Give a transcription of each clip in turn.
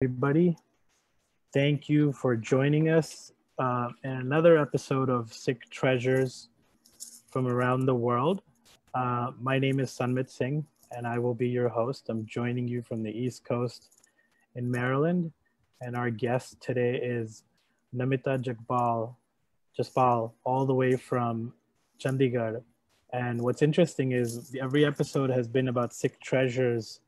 everybody. Thank you for joining us in another episode of Sikh Treasures from around the world. My name is Sanmit Singh, and I will be your host. I'm joining you from the East Coast in Maryland, and our guest today is Namita Jaspal, all the way from Chandigarh. And what's interesting is every episode has been about Sikh treasures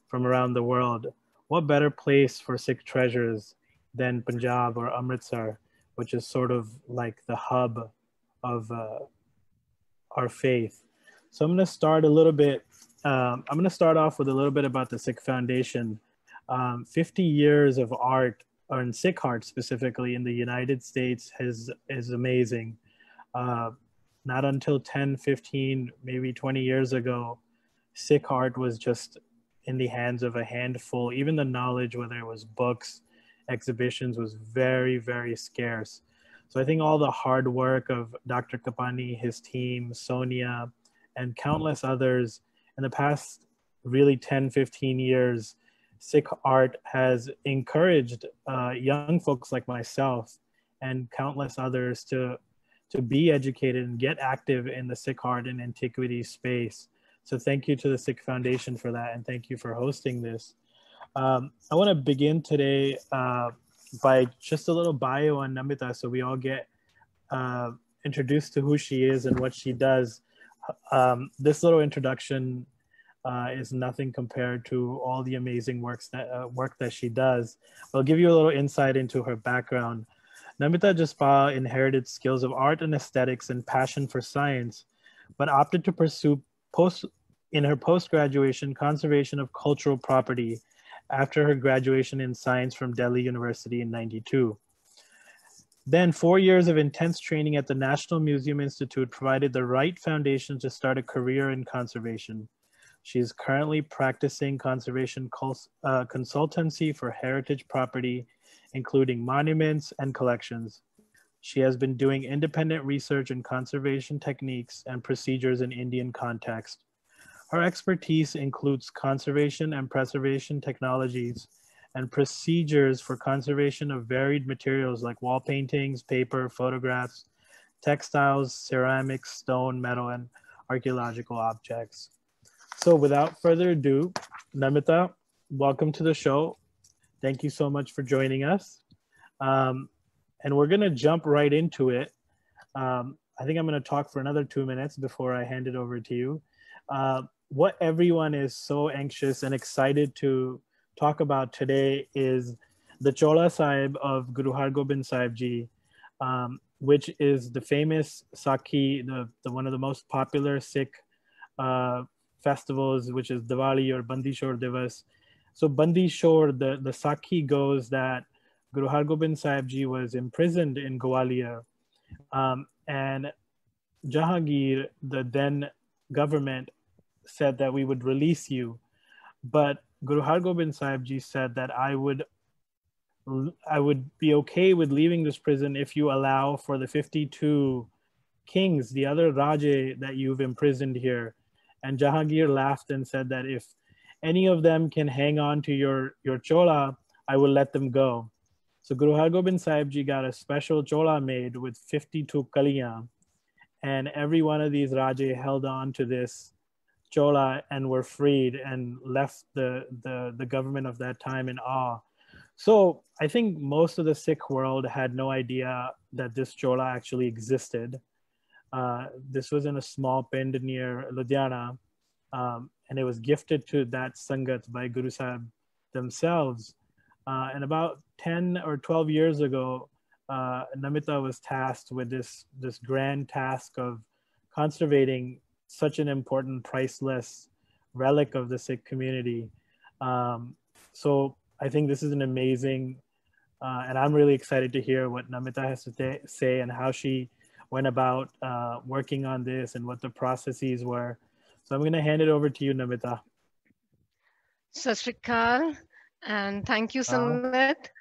from around the world. What better place for Sikh treasures than Punjab or Amritsar, which is sort of like the hub of our faith? So I'm going to start a little bit. I'm going to start off with a little bit about the Sikh Foundation. 50 years of art, or in Sikh art specifically in the United States, is amazing. Not until 10, 15, maybe 20 years ago, Sikh art was just in the hands of a handful. Even the knowledge, whether it was books, exhibitions, was very, very scarce. So I think all the hard work of Dr. Kapani, his team, Sonia, and countless others in the past really 10, 15 years, Sikh art has encouraged young folks like myself and countless others to be educated and get active in the Sikh art and antiquity space. So thank you to the Sikh Foundation for that, and thank you for hosting this. I want to begin today by just a little bio on Namita, so we all get introduced to who she is and what she does. This little introduction is nothing compared to all the amazing work that she does. I'll give you a little insight into her background. Namita Jaspal inherited skills of art and aesthetics and passion for science, but opted to pursue in her post-graduation conservation of cultural property after her graduation in science from Delhi University in '92. Then 4 years of intense training at the National Museum Institute provided the right foundation to start a career in conservation. She is currently practicing conservation consultancy for heritage property, including monuments and collections. She has been doing independent research in conservation techniques and procedures in Indian context. Her expertise includes conservation and preservation technologies and procedures for conservation of varied materials like wall paintings, paper, photographs, textiles, ceramics, stone, metal, and archaeological objects. So without further ado, Namita, welcome to the show. Thank you so much for joining us. And we're going to jump right into it. I think I'm going to talk for another 2 minutes before I hand it over to you. What everyone is so anxious and excited to talk about today is the Chola Sahib of Guru Hargobind Sahib Ji, which is the famous Sakhi, the one of the most popular Sikh festivals, which is Diwali or Bandi Shor Divas. So Bandi Shor, the Sakhi goes that Guru Hargobind Sahib Ji was imprisoned in Gwalior, and Jahangir, the then government, said that we would release you. But Guru Hargobind Sahib Ji said that I would be okay with leaving this prison if you allow for the 52 kings, the other Raje that you've imprisoned here. And Jahangir laughed and said that if any of them can hang on to your chola, I will let them go. So Guru Hargobind Sahib Ji got a special chola made with 52 kaliyan, and every one of these Raje held on to this chola and were freed and left the government of that time in awe. So I think most of the Sikh world had no idea that this chola actually existed. This was in a small pind near Ludhiana, and it was gifted to that Sangat by Guru Sahib themselves. And about 10 or 12 years ago, Namita was tasked with this grand task of conservating such an important, priceless relic of the Sikh community. So I think this is an amazing, and I'm really excited to hear what Namita has to say and how she went about working on this and what the processes were. So I'm going to hand it over to you, Namita. Sat Shri Akal, and thank you, Sumit.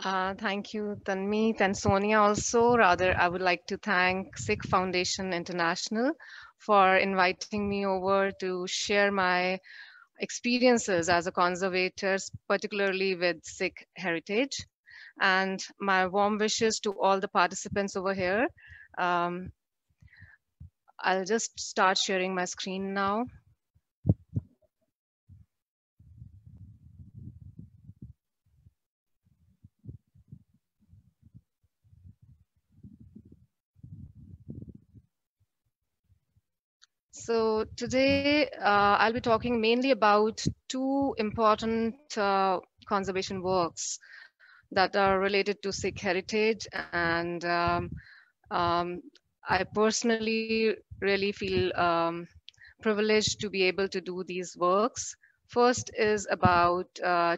Thank you, Tanmeet and Sonia also. Rather, I would like to thank Sikh Foundation International for inviting me over to share my experiences as a conservator, particularly with Sikh heritage. And my warm wishes to all the participants over here. Um, I'll just start sharing my screen now. So today I'll be talking mainly about two important conservation works that are related to Sikh heritage, and I personally really feel privileged to be able to do these works. First is about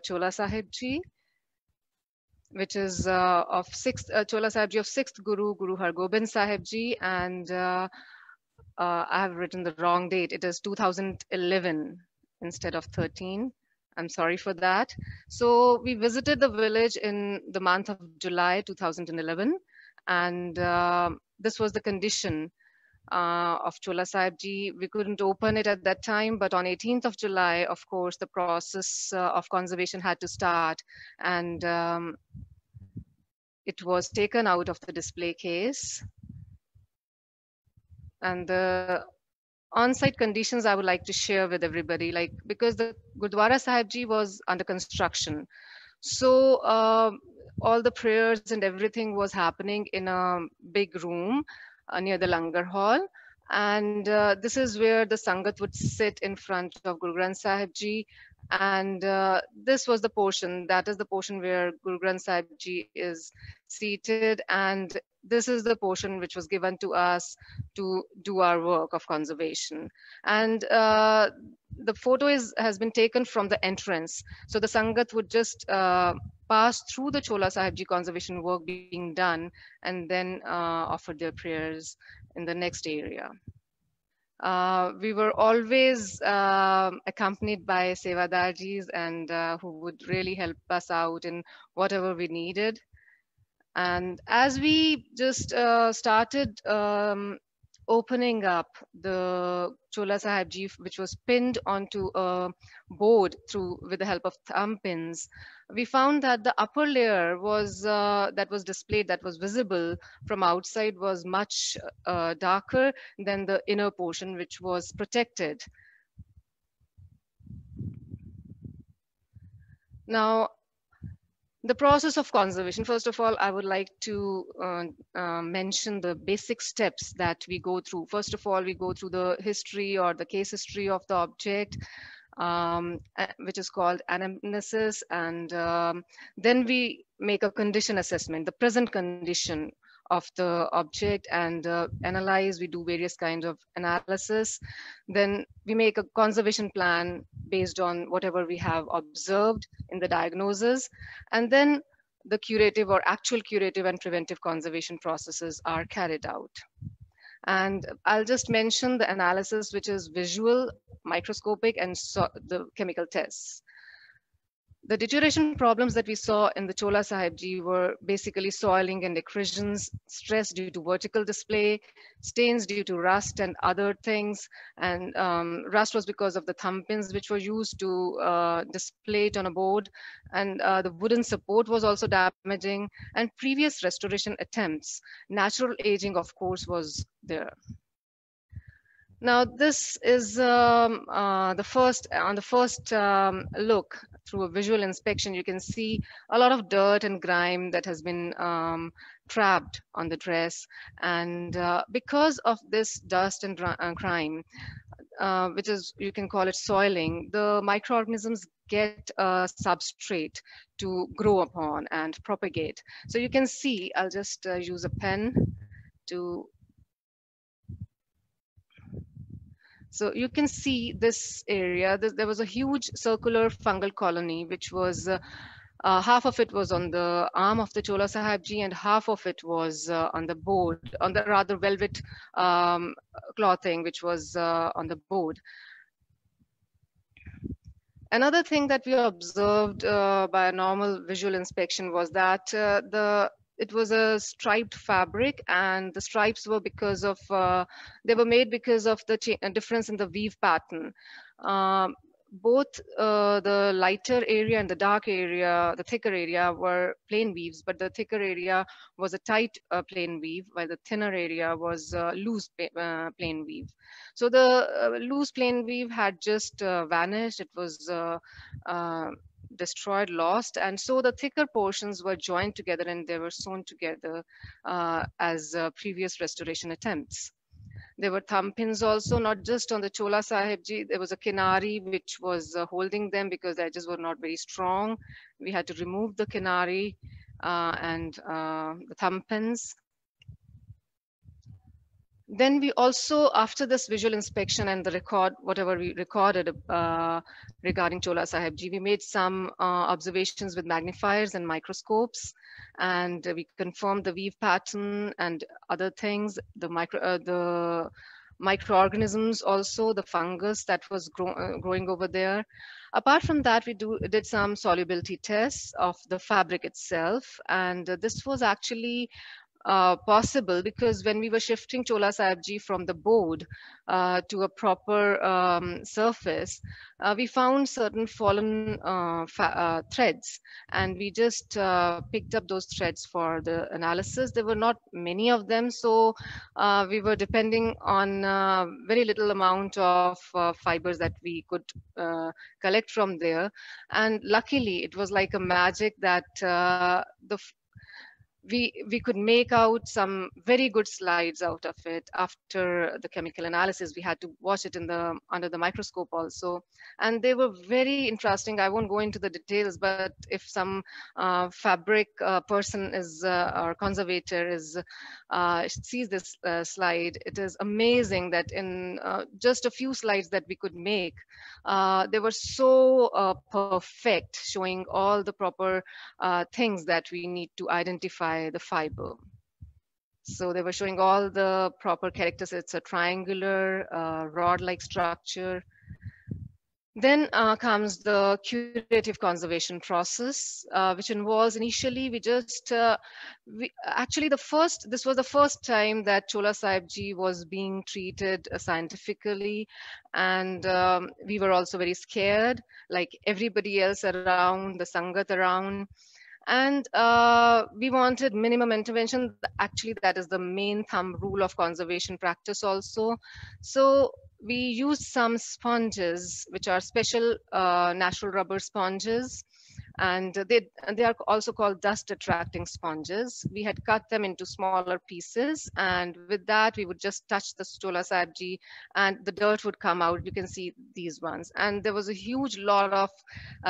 Chola Sahib Ji, which is of sixth Chola Sahib Ji of sixth Guru, Guru Hargobind Sahib Ji, and I have written the wrong date. It is 2011 instead of 13. I'm sorry for that. So we visited the village in the month of July 2011, and this was the condition of Chola Sahib Ji. We couldn't open it at that time, but on 18th of July, of course, the process of conservation had to start, and it was taken out of the display case. And the on-site conditions I would like to share with everybody, like because the Gurdwara Sahib Ji was under construction, so all the prayers and everything was happening in a big room near the Langar Hall, and this is where the Sangat would sit in front of Guru Granth Sahib Ji, and this was the portion, that is the portion where Guru Granth Sahib Ji is seated, and this is the portion which was given to us to do our work of conservation. And the photo has been taken from the entrance. So the Sangat would just pass through the Chola Sahib Ji conservation work being done, and then offer their prayers in the next area. We were always accompanied by Sevadarjis, and who would really help us out in whatever we needed. And as we just started opening up the Chola Sahib Ji, which was pinned onto a board with the help of thumb pins, we found that the upper layer was that was displayed, that was visible from outside, was much darker than the inner portion, which was protected. Now, the process of conservation, first of all, I would like to mention the basic steps that we go through. First of all, we go through the history or the case history of the object, which is called anamnesis, and then we make a condition assessment, the present condition of the object, and analyze. We do various kinds of analysis. Then we make a conservation plan based on whatever we have observed in the diagnosis, and then the curative or actual curative and preventive conservation processes are carried out. And I'll just mention the analysis, which is visual, microscopic, and the chemical tests. The deterioration problems that we saw in the Chola Sahib Ji were basically soiling and accretions, stress due to vertical display, stains due to rust and other things. And rust was because of the thumb pins which were used to display it on a board. And the wooden support was also damaging. And previous restoration attempts, natural aging, of course, was there. Now, this is the first look through a visual inspection. You can see a lot of dirt and grime that has been trapped on the dress. And because of this dust and grime, which is, you can call it soiling, the microorganisms get a substrate to grow upon and propagate. So you can see, I'll just use a pen to. So you can see this area, there was a huge circular fungal colony, which was, half of it was on the arm of the Chola Sahib Ji and half of it was on the board, on the rather velvet clothing, which was on the board. Another thing that we observed by a normal visual inspection was that it was a striped fabric, and the stripes were because of, they were made because of the difference in the weave pattern. both the lighter area and the dark area, the thicker area were plain weaves, but the thicker area was a tight plain weave, while the thinner area was loose plain weave. So the loose plain weave had just vanished. It was destroyed, lost, and so the thicker portions were joined together and they were sewn together as previous restoration attempts. There were thumb pins also, not just on the Chola Sahib Ji. There was a kinari which was holding them because the edges were not very strong. We had to remove the kinari and the thumb pins. Then we also, after this visual inspection and the record, whatever we recorded regarding Chola Sahib Ji, we made some observations with magnifiers and microscopes, and we confirmed the weave pattern and other things, the microorganisms also, the fungus that was growing over there. Apart from that, we did some solubility tests of the fabric itself, and this was actually possible because when we were shifting Chola Sahib Ji from the board to a proper surface, we found certain fallen threads, and we just picked up those threads for the analysis. There were not many of them, so we were depending on very little amount of fibers that we could collect from there. And luckily, it was like a magic that we could make out some very good slides out of it. After the chemical analysis, we had to watch it under the microscope also, and they were very interesting. I won't go into the details, but if some fabric person is or conservator is sees this slide, it is amazing that in just a few slides that we could make, they were so perfect, showing all the proper things that we need to identify the fiber. So they were showing all the proper characters. It's a triangular rod-like structure. Then comes the curative conservation process, which involves initially we just, actually this was the first time that Chola Sahib Ji was being treated scientifically, and we were also very scared, like everybody else around, the Sangat around. And we wanted minimum intervention. Actually, that is the main thumb rule of conservation practice also. So we used some sponges, which are special natural rubber sponges. And they are also called dust attracting sponges. We had cut them into smaller pieces, and with that we would just touch the Chola Sahib Ji and the dirt would come out. You can see these ones, and there was a huge lot of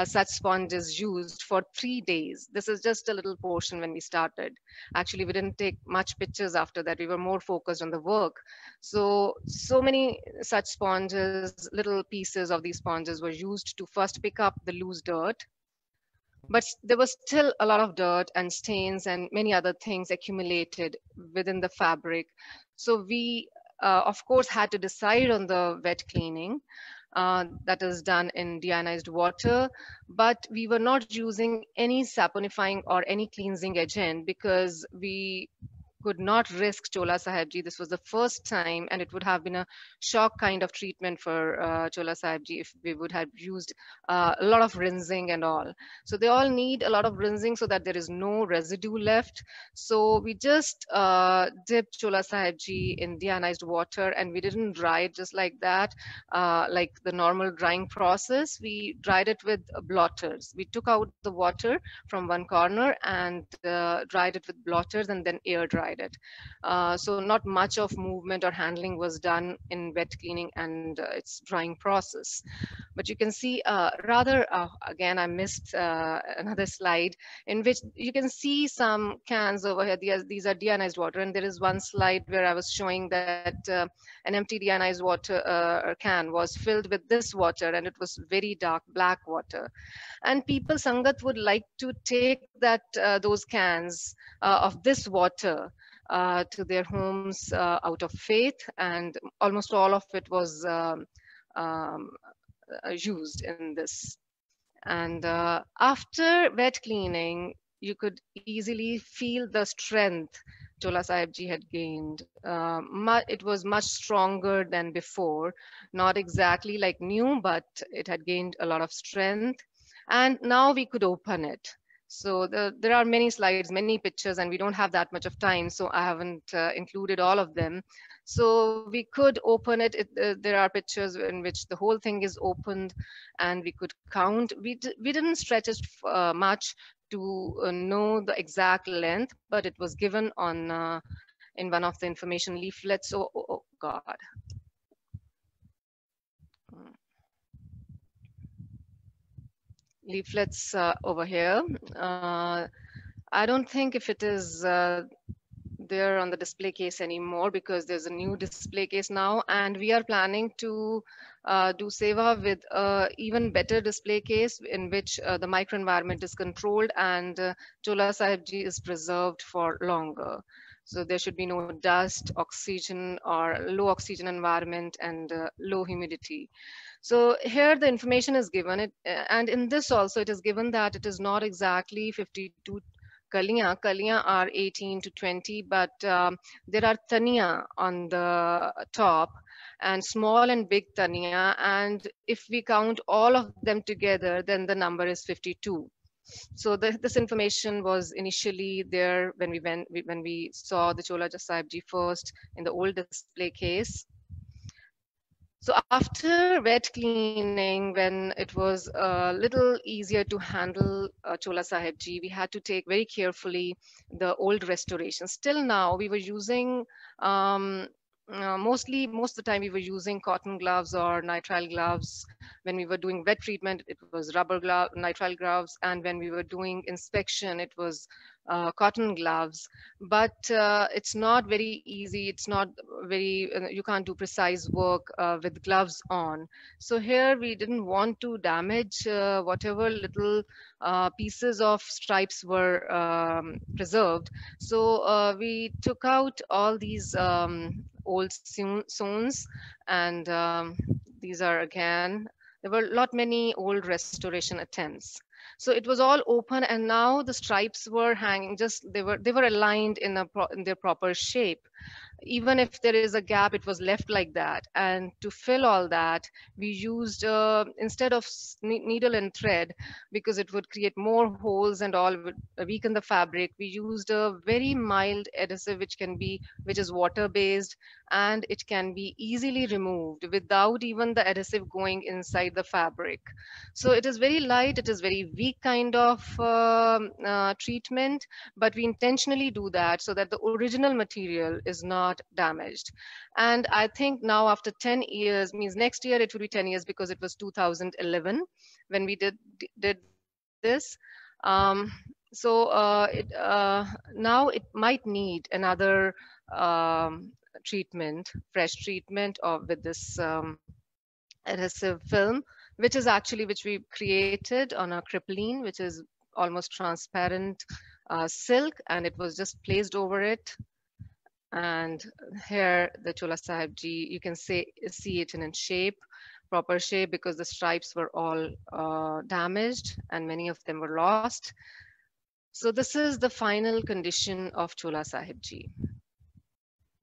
such sponges used for 3 days. This is just a little portion when we started. Actually, we didn't take much pictures after that. We were more focused on the work. So many such sponges, little pieces of these sponges were used to first pick up the loose dirt. But there was still a lot of dirt and stains and many other things accumulated within the fabric. So we, of course, had to decide on the wet cleaning that is done in deionized water. But we were not using any saponifying or any cleansing agent because we could not risk Chola Sahib Ji. This was the first time, and it would have been a shock kind of treatment for Chola Sahib Ji if we would have used a lot of rinsing and all. So they all need a lot of rinsing so that there is no residue left. So we just dipped Chola Sahib Ji in deionized water, and we didn't dry it just like that, like the normal drying process. We dried it with blotters. We took out the water from one corner and dried it with blotters and then air dried it. So not much of movement or handling was done in wet cleaning and its drying process. But you can see again, I missed another slide in which you can see some cans over here. These are deionized water, and there is one slide where I was showing that an empty deionized water can was filled with this water, and it was very dark black water. And people, Sangat, would like to take those cans of this water to their homes out of faith, and almost all of it was used in this. And after wet cleaning, you could easily feel the strength Chola Sahib Ji had gained. It was much stronger than before, not exactly like new, but it had gained a lot of strength. And now we could open it. So there are many slides, many pictures, and we don't have that much of time, so I haven't included all of them. So we could open it. There are pictures in which the whole thing is opened, and we could count. We didn't stretch it much to know the exact length, but it was given on in one of the information leaflets. Oh God. Mm. Leaflets over here. I don't think if it is there on the display case anymore, because there's a new display case now, and we are planning to do seva with even better display case in which the microenvironment is controlled and Chola Sahib Ji is preserved for longer. So there should be no dust, oxygen, or low oxygen environment, and low humidity. So here the information is given, and in this also it is given that it is not exactly 52 kaliyan. Kaliyan are 18 to 20, but there are taniya on the top, and small and big taniya. And if we count all of them together, then the number is 52. So this information was initially there when we saw the Chola Sahib Ji first in the old display case. So after wet cleaning, when it was a little easier to handle Chola Sahib Ji, we had to take very carefully the old restoration. Still now, we were using most of the time we were using cotton gloves or nitrile gloves. When we were doing wet treatment, it was rubber glove, nitrile gloves, and when we were doing inspection, it was cotton gloves. But it's not very easy. It's not very, you can't do precise work with gloves on. So here we didn't want to damage whatever little pieces of stripes were preserved. So we took out all these old sews, and these are again, there were a lot many old restoration attempts. So it was all open, and now the stripes were hanging, just they were aligned in in their proper shape. Even if there is a gap, it was left like that. And to fill all that, we used instead of needle and thread, because it would create more holes and all, would weaken the fabric, we used a very mild adhesive which is water based, and it can be easily removed without even the adhesive going inside the fabric. So it is very light, it is very weak kind of treatment, but we intentionally do that so that the original material is not damaged. And I think now after 10 years, means next year it will be 10 years, because it was 2011 when we did this. So now it might need another treatment, fresh treatment of with this adhesive film, which is actually which we created on a crippline, which is almost transparent silk, and it was just placed over it. And here the Chola Sahib Ji, you can see it in its shape, proper shape, because the stripes were all damaged and many of them were lost. So this is the final condition of Chola Sahib Ji.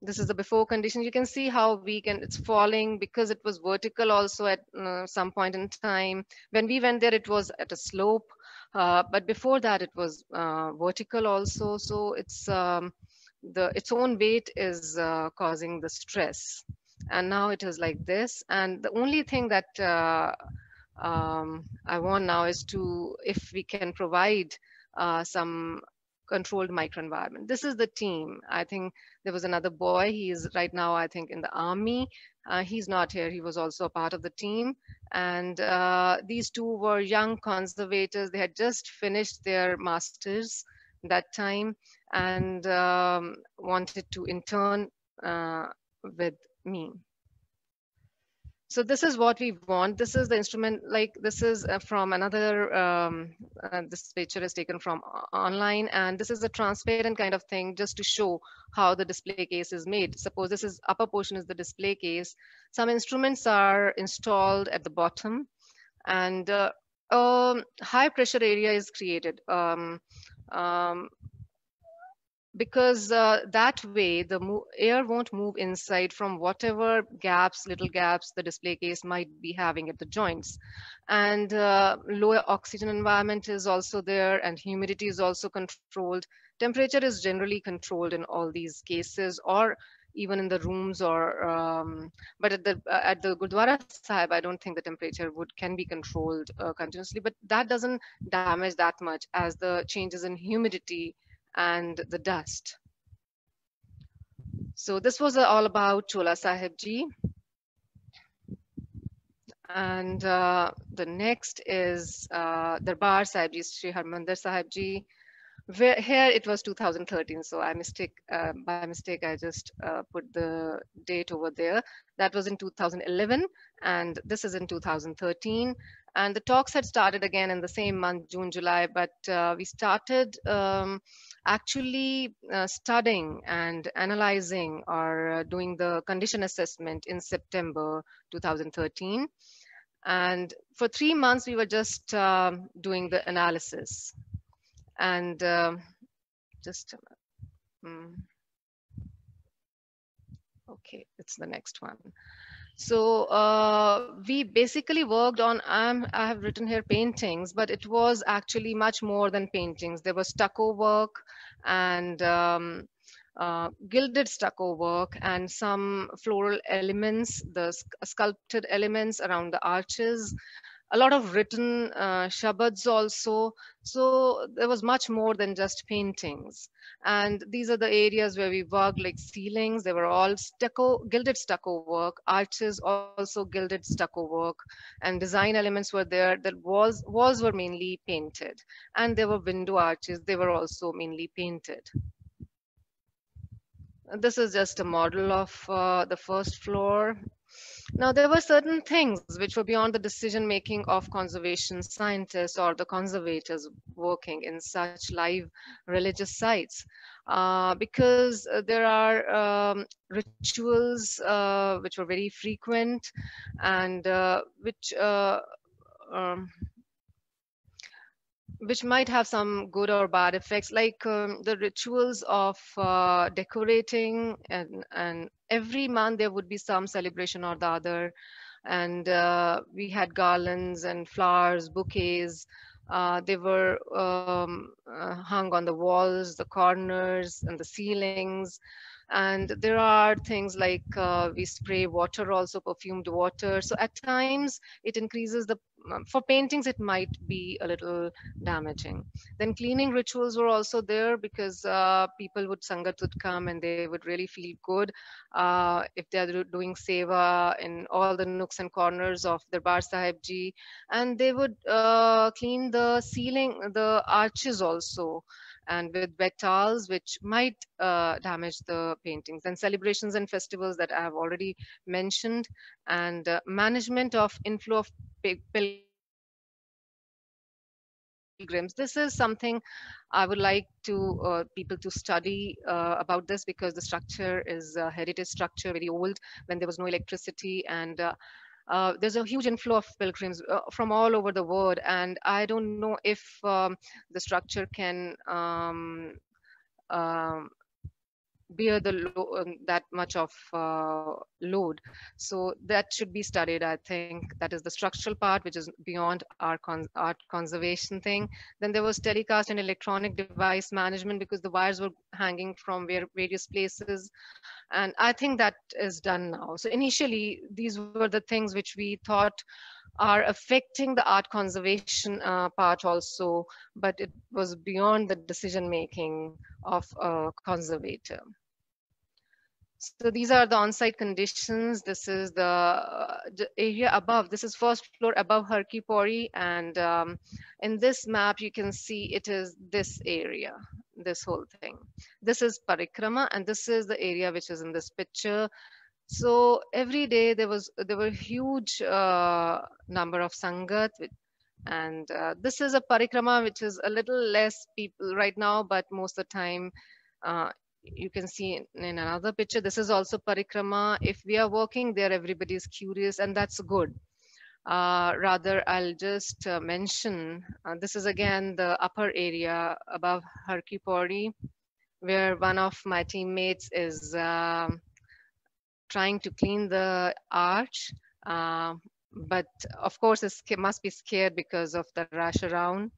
This is the before condition. You can see how weak, and it's falling because it was vertical also at some point in time. When we went there, it was at a slope, but before that it was vertical also. So it's its own weight is causing the stress, and now it is like this. And the only thing that I want now is to, if we can provide some controlled microenvironment. This is the team. I think there was another boy. He is right now, I think, in the army. He's not here. He was also a part of the team. And these two were young conservators. They had just finished their masters that time, and wanted to intern with me. So this is what we want. This is the instrument, like this is from another, this picture is taken from online, and this is a transparent kind of thing just to show how the display case is made. Suppose this is upper portion is the display case. Some instruments are installed at the bottom, and high pressure area is created. because that way the air won't move inside from whatever gaps, little gaps the display case might be having at the joints. And lower oxygen environment is also there, and humidity is also controlled. Temperature is generally controlled in all these cases, or even in the rooms, or but at the Gurdwara Sahib, I don't think the temperature can be controlled continuously, but that doesn't damage that much as the changes in humidity and the dust. So this was all about Chola Sahib Ji. And the next is Darbar Sahib Ji, Sri Harmandir Sahib Ji. Where, here it was 2013, so by mistake I just put the date over there. That was in 2011, and this is in 2013. And the talks had started again in the same month, June, July, but we started actually studying and analyzing or doing the condition assessment in September 2013. And for 3 months, we were just doing the analysis. And okay, it's the next one. So we basically worked on, I have written here paintings, but it was actually much more than paintings. There was stucco work and gilded stucco work and some floral elements, the sculpted elements around the arches, a lot of written shabads also. So there was much more than just paintings. And these are the areas where we worked, like ceilings. They were all gilded stucco work, arches also gilded stucco work, and design elements were there. The walls were mainly painted, and there were window arches. They were also mainly painted. This is just a model of the first floor. Now, there were certain things which were beyond the decision making of conservation scientists or the conservators working in such live religious sites, because there are rituals which were very frequent and which might have some good or bad effects, like the rituals of decorating, and every month there would be some celebration or the other, and we had garlands and flowers, bouquets. They were hung on the walls, the corners, and the ceilings. And there are things like we spray water, also perfumed water. So at times it increases the, for paintings it might be a little damaging. Then cleaning rituals were also there, because people would, sangat would come and they would really feel good if they are doing seva in all the nooks and corners of Darbar Sahib Ji. And they would clean the ceiling, the arches also, and with wet towels, which might damage the paintings. And celebrations and festivals that I have already mentioned, and management of inflow of pilgrims. This is something I would like to people to study about this, because the structure is a heritage structure, very old, when there was no electricity. And there's a huge inflow of pilgrims from all over the world, and I don't know if the structure can bear that much of load. So that should be studied. I think that is the structural part, which is beyond our art conservation thing. Then there was telecast and electronic device management, because the wires were hanging from various places. And I think that is done now. So initially, these were the things which we thought are affecting the art conservation part also, but it was beyond the decision making of a conservator. So these are the on-site conditions. This is the area above. This is first floor above Har Ki Pauri, and in this map you can see it is this area, this whole thing. This is Parikrama, and this is the area which is in this picture. So every day there were huge number of sangat, and this is a parikrama which is a little less people right now, but most of the time you can see in another picture, this is also parikrama. If we are working there, everybody is curious, and that's good. Rather, I'll just mention, this is again the upper area above Har Ki Pauri. where one of my teammates is trying to clean the arch, but of course it must be scared because of the rush around.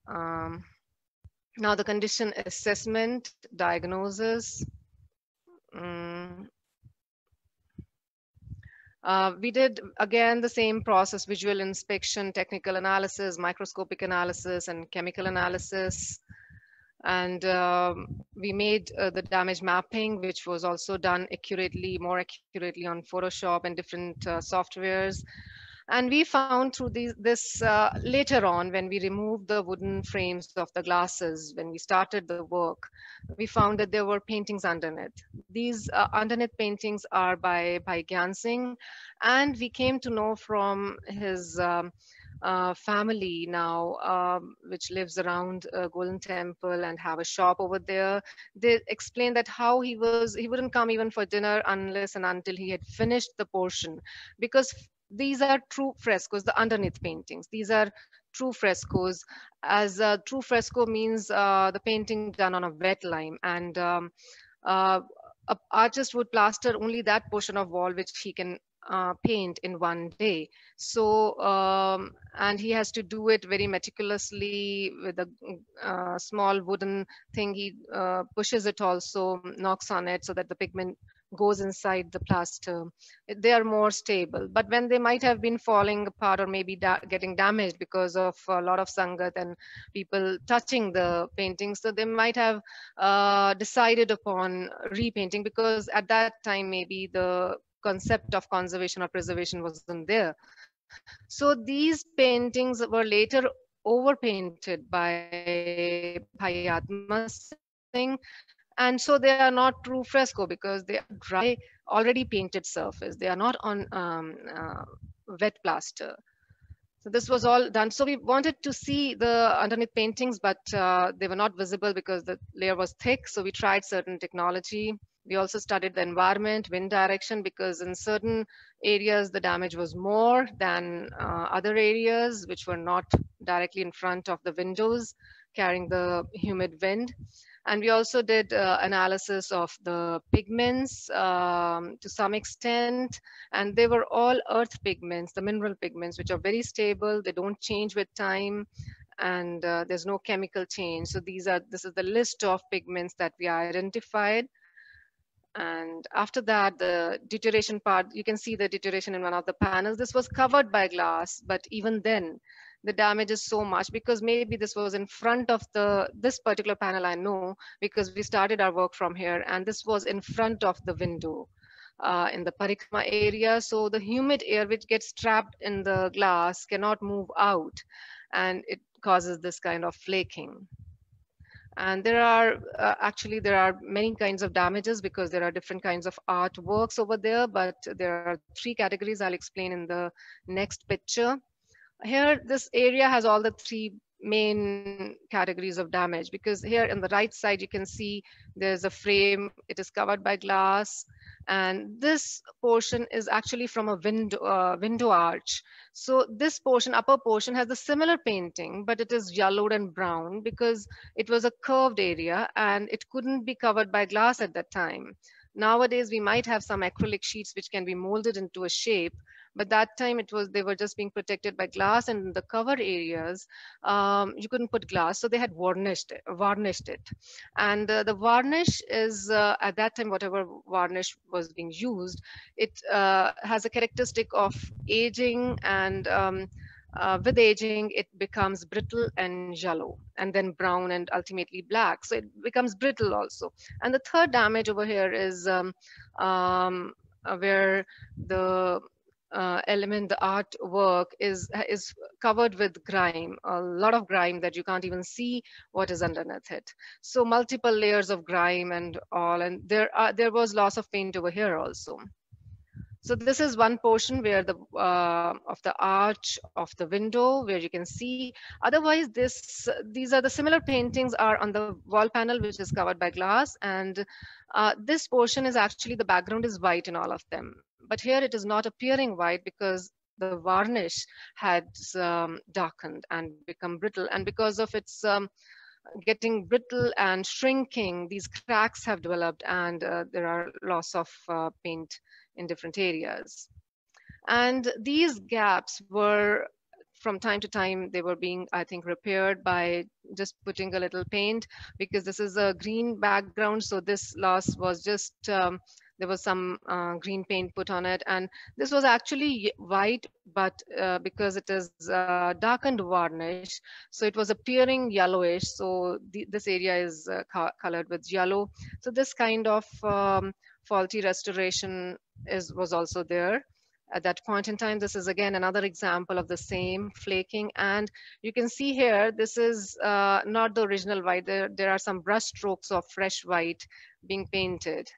Um, Now the condition assessment, diagnosis. Mm, we did again the same process: visual inspection, technical analysis, microscopic analysis, and chemical analysis. And we made the damage mapping, which was also done accurately, more accurately on Photoshop and different softwares. And we found through this later on, when we removed the wooden frames of the glasses, when we started the work, we found that there were paintings underneath. These underneath paintings are by Gyan Singh, and we came to know from his family now, which lives around Golden Temple and have a shop over there. They explained that how he wouldn't come even for dinner unless and until he had finished the portion, because these are true frescoes, the underneath paintings. These are true frescoes, as true fresco means the painting done on a wet lime. And uh, a artist would plaster only that portion of wall which he can paint in one day. So, and he has to do it very meticulously with a small wooden thing. He pushes it also, knocks on it so that the pigment goes inside the plaster. They are more stable. But when they might have been falling apart or maybe getting damaged because of a lot of sangat and people touching the paintings, so they might have decided upon repainting, because at that time maybe the concept of conservation or preservation wasn't there. So these paintings were later overpainted by Bhai Atma Singh, and so they are not true fresco because they are dry, already painted surface. They are not on wet plaster. So this was all done. So we wanted to see the underneath paintings, but they were not visible because the layer was thick. So we tried certain technology. We also studied the environment, wind direction, because in certain areas the damage was more than other areas which were not directly in front of the windows, carrying the humid wind. And we also did analysis of the pigments to some extent, and they were all earth pigments, the mineral pigments, which are very stable. They don't change with time, and there's no chemical change. So this is the list of pigments that we identified. And after that, the deterioration part, you can see the deterioration in one of the panels. This was covered by glass, but even then, the damage is so much, because maybe this was in front of this particular panel, I know, because we started our work from here, and this was in front of the window in the parikrama area. So the humid air which gets trapped in the glass cannot move out, and it causes this kind of flaking. And there are actually there are many kinds of damages, because there are different kinds of artworks over there, but there are three categories I'll explain in the next picture. Here, this area has all the three main categories of damage, because here on the right side you can see there's a frame, it is covered by glass, and this portion is actually from a window arch. So this portion, upper portion, has a similar painting, but it is yellowed and brown because it was a curved area and it couldn't be covered by glass at that time. Nowadays we might have some acrylic sheets which can be molded into a shape, but that time they were just being protected by glass, and in the cover areas you couldn't put glass, so they had varnished it. And the varnish is at that time, whatever varnish was being used, it has a characteristic of aging, and with aging it becomes brittle and yellow, and then brown, and ultimately black. So it becomes brittle also. And the third damage over here is where the element, the artwork is covered with grime, a lot of grime that you can't even see what is underneath it. So multiple layers of grime and all, and there was loss of paint over here also. So this is one portion where the of the arch of the window where you can see. Otherwise, these are the similar paintings are on the wall panel, which is covered by glass, and this portion is actually, the background is white in all of them. But here it is not appearing white because the varnish had darkened and become brittle, and because of its getting brittle and shrinking. These cracks have developed, and there are loss of paint in different areas. And these gaps were, from time to time, they were being, I think, repaired by just putting a little paint, because this is a green background. So this loss was just, there was some green paint put on it. And this was actually white, but because it is darkened varnish, so it was appearing yellowish. So this area is colored with yellow. So this kind of faulty restoration was also there at that point in time. This is again another example of the same flaking. And you can see here, this is not the original white. There are some brush strokes of fresh white being painted.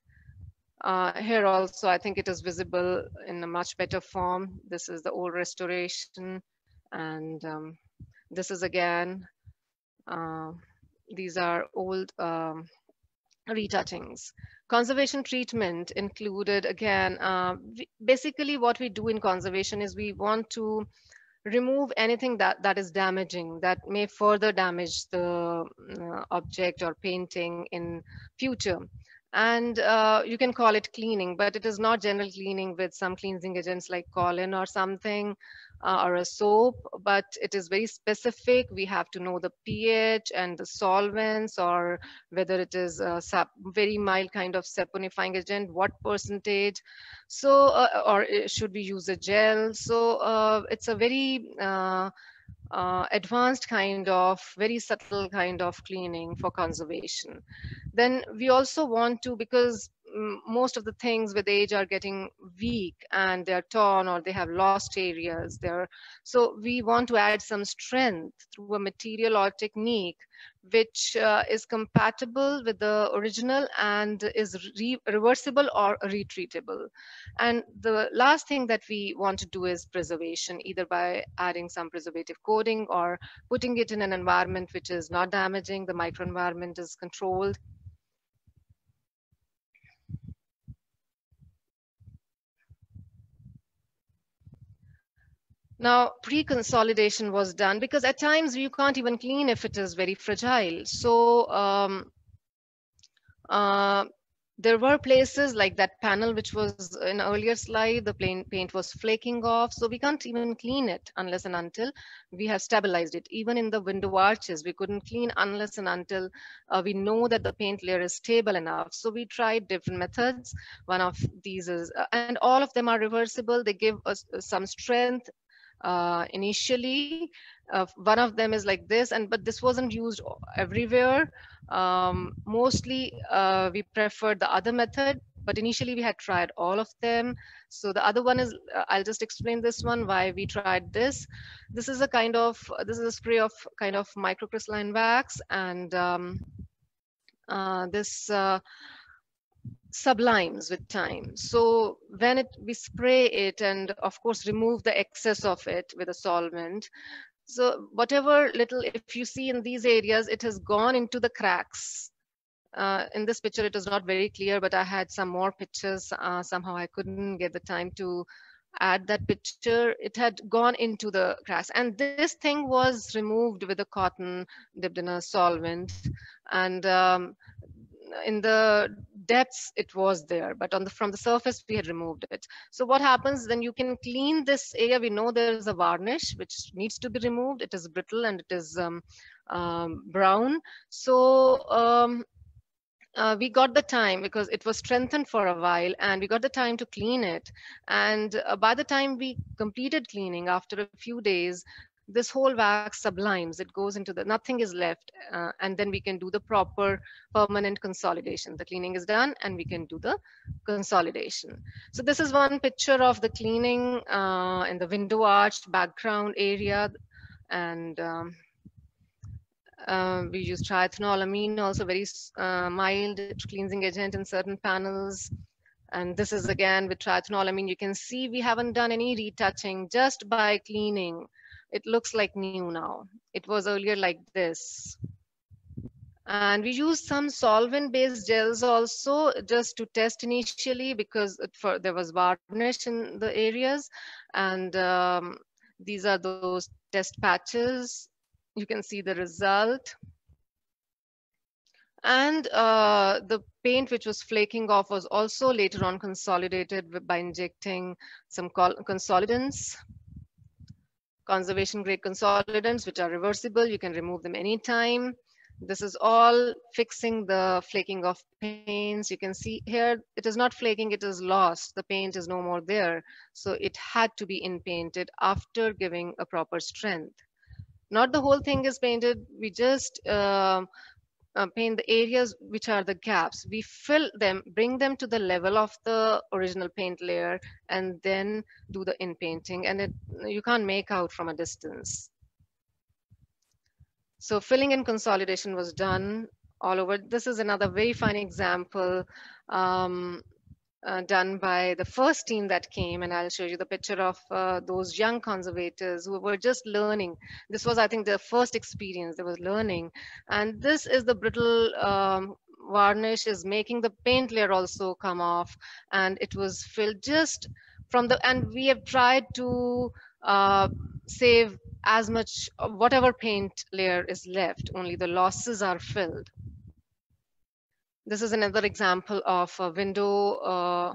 Here also, I think it is visible in a much better form. This is the old restoration. And this is again, these are old retouchings. Conservation treatment included, again, basically what we do in conservation is we want to remove anything that is damaging, that may further damage the object or painting in future. And you can call it cleaning, but it is not general cleaning with some cleansing agents like colin or something, or a soap, but it is very specific. We have to know the pH and the solvents, or whether it is a very mild kind of saponifying agent, what percentage. So, or should we use a gel? So it's a very advanced kind of, very subtle kind of cleaning for conservation. Then we also want to, because most of the things with age are getting weak and they're torn or they have lost areas there. So we want to add some strength through a material or technique which is compatible with the original and is reversible or retreatable. And the last thing that we want to do is preservation, either by adding some preservative coating or putting it in an environment which is not damaging, the microenvironment is controlled. Now, pre-consolidation was done because at times you can't even clean if it is very fragile. So there were places like that panel, which was in earlier slide, the paint was flaking off. So we can't even clean it unless and until we have stabilized it. Even in the window arches, we couldn't clean unless and until we know that the paint layer is stable enough. So we tried different methods. One of these is, and all of them are reversible. They give us some strength initially. One of them is like this, but this wasn't used everywhere. Mostly we preferred the other method, but initially we had tried all of them. So the other one is, I'll just explain this one, why we tried this. This is a kind of, this is a spray of kind of microcrystalline wax, and this sublimes with time. So when we spray it, and of course remove the excess of it with a solvent, so whatever little, if you see in these areas, it has gone into the cracks. In this picture, it is not very clear, but I had some more pictures. Somehow I couldn't get the time to add that picture. It had gone into the cracks. And this thing was removed with a cotton dipped in a solvent. And in the depths it was there, but from the surface we had removed it. So what happens when you can clean this area? We know there is a varnish which needs to be removed. It is brittle and it is brown. So we got the time, because it was strengthened for a while, and we got the time to clean it. And by the time we completed cleaning, after a few days, this whole wax sublimes. It goes into the, nothing is left, and then we can do the proper permanent consolidation. The cleaning is done and we can do the consolidation. So this is one picture of the cleaning in the window arch background area. And we use triethanolamine, also very mild cleansing agent in certain panels. And this is again with triethanolamine. You can see we haven't done any retouching, just by cleaning. It looks like new now. It was earlier like this. And we used some solvent-based gels also, just to test initially, because there was varnish in the areas. And these are those test patches. You can see the result. And the paint which was flaking off was also later on consolidated by injecting some consolidants, conservation grade consolidants, which are reversible. You can remove them anytime. This is all fixing the flaking of paints. You can see here it is not flaking, it is lost. The paint is no more there. So it had to be in painted after giving a proper strength. Not the whole thing is painted. We just paint the areas which are the gaps. We fill them, bring them to the level of the original paint layer, and then do the in painting. And you can't make out from a distance. So filling and consolidation was done all over. This is another very fine example. Um, done by the first team that came, and I'll show you the picture of those young conservators who were just learning. This was, I think, their first experience. They were learning, and this is the brittle varnish is making the paint layer also come off, and it was filled just from the. And we have tried to save as much whatever paint layer is left. Only the losses are filled. This is another example of a window